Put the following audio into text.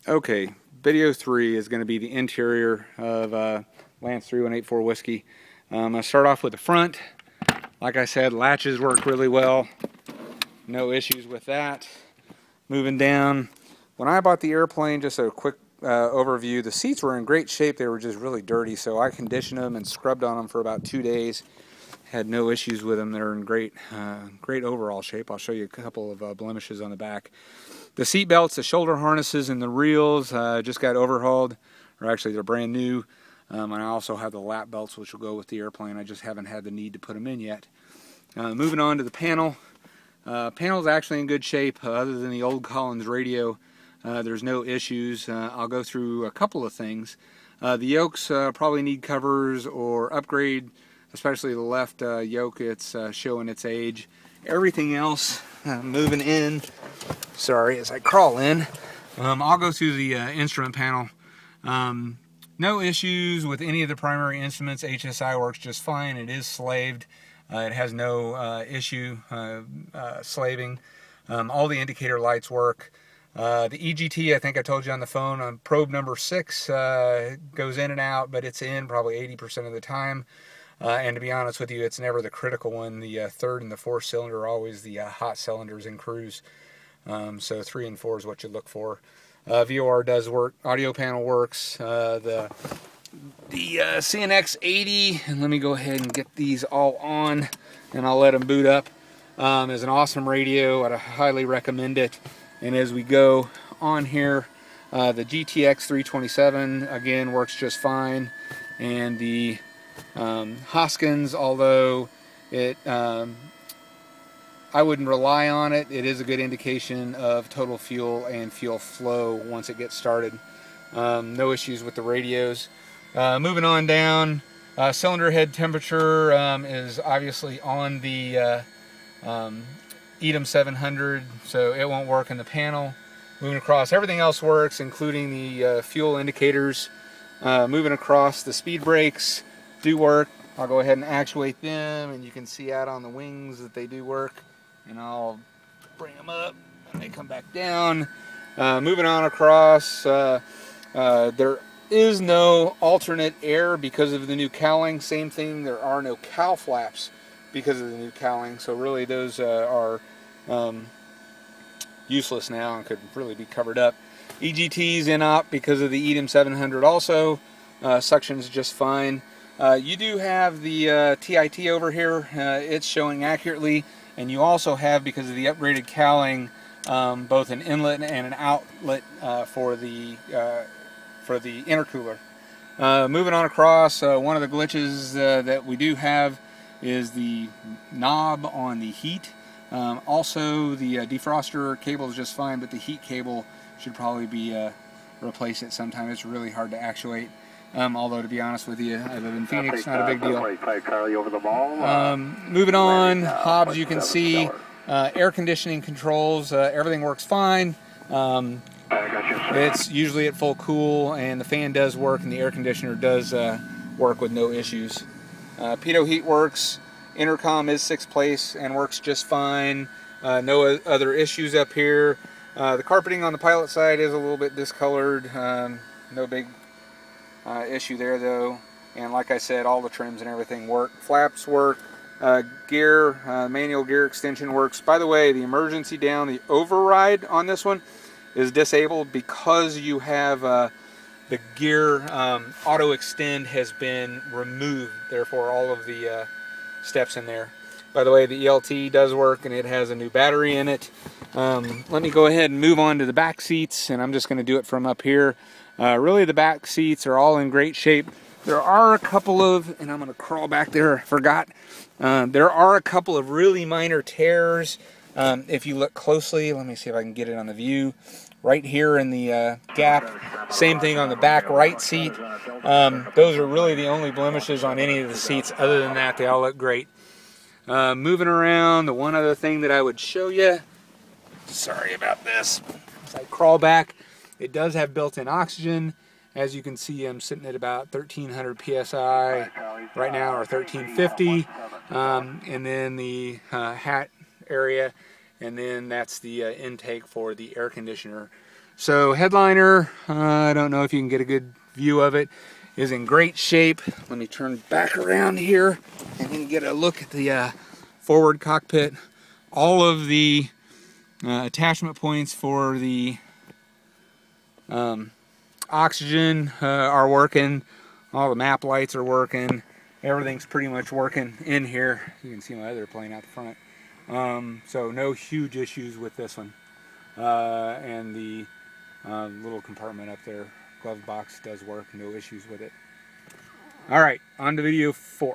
Okay, video 3 is going to be the interior of Lance 3184 Whiskey. I'm going to start off with the front. Like I said, latches work really well. No issues with that. Moving down, when I bought the airplane, just a quick overview, the seats were in great shape. They were just really dirty, so I conditioned them and scrubbed on them for about 2 days. Had no issues with them. They're in great overall shape. I'll show you a couple of blemishes on the back. The seat belts, the shoulder harnesses, and the reels just got overhauled, or actually they're brand new. And I also have the lap belts, which will go with the airplane. I just haven't had the need to put them in yet. Moving on to the panel. Panel's actually in good shape, other than the old Collins radio. There's no issues. I'll go through a couple of things. The yokes probably need covers or upgrade, especially the left yoke. It's showing its age. Everything else, moving in, sorry, as I crawl in, I'll go through the instrument panel. No issues with any of the primary instruments. HSI works just fine. It is slaved. It has no issue slaving. All the indicator lights work. The EGT, I think I told you on the phone, on probe number 6 goes in and out, but it's in probably 80% of the time. And to be honest with you, it's never the critical one. The third and the fourth cylinder are always the hot cylinders in cruise. So 3 and 4 is what you look for. VOR does work. Audio panel works. The CNX 80, and let me go ahead and get these all on, and I'll let them boot up. Is an awesome radio. I'd highly recommend it. And as we go on here, the GTX 327 again works just fine, and the Hoskins, although it I wouldn't rely on it, it is a good indication of total fuel and fuel flow once it gets started. No issues with the radios. Moving on down, cylinder head temperature is obviously on the EDM 700, so it won't work in the panel. Moving across, everything else works, including the fuel indicators. Moving across, the speed brakes do work. I'll go ahead and actuate them, and you can see out on the wings that they do work. And I'll bring them up, and they come back down. Moving on across, there is no alternate air because of the new cowling. Same thing, there are no cowl flaps because of the new cowling. So really those are useless now and could really be covered up. EGT's in op because of the EDM 700 also. Suctions just fine. You do have the TIT over here. It's showing accurately. And you also have, because of the upgraded cowling, both an inlet and an outlet for the intercooler. Moving on across, one of the glitches that we do have is the knob on the heat. Also, the defroster cable is just fine, but the heat cable should probably be replaced at some time. It's really hard to actuate. Although, to be honest with you, I live in Phoenix, not a big deal. Moving on, hobs, you can see air conditioning controls, everything works fine. It's usually at full cool, and the fan does work, and the air conditioner does work with no issues. Pitot heat works, intercom is 6th place and works just fine. No other issues up here. The carpeting on the pilot side is a little bit discolored, no big issue there though, and like I said, all the trims and everything work. Flaps work. Gear, manual gear extension works. By the way, the emergency down, the override on this one is disabled because you have the gear auto extend has been removed, therefore all of the steps in there. By the way, the ELT does work, and it has a new battery in it. Let me go ahead and move on to the back seats, and I'm just going to do it from up here. Really, the back seats are all in great shape. There are a couple of, and I'm going to crawl back there, I forgot. There are a couple of really minor tears. If you look closely, let me see if I can get it on the view. Right here in the gap, same thing on the back right seat. Those are really the only blemishes on any of the seats. Other than that, they all look great. Moving around, the one other thing that I would show you, sorry about this, as I crawl back, it does have built-in oxygen. As you can see, I'm sitting at about 1300 psi right now, or 1350. And then the hat area, and then that's the intake for the air conditioner. So headliner, I don't know if you can get a good view of it, is in great shape. Let me turn back around here and then get a look at the forward cockpit. All of the attachment points for the oxygen are working. All the map lights are working. Everything's pretty much working in here. You can see my other plane out the front. So no huge issues with this one. And the little compartment up there, glove box, does work. No issues with it. All right, on to video 4.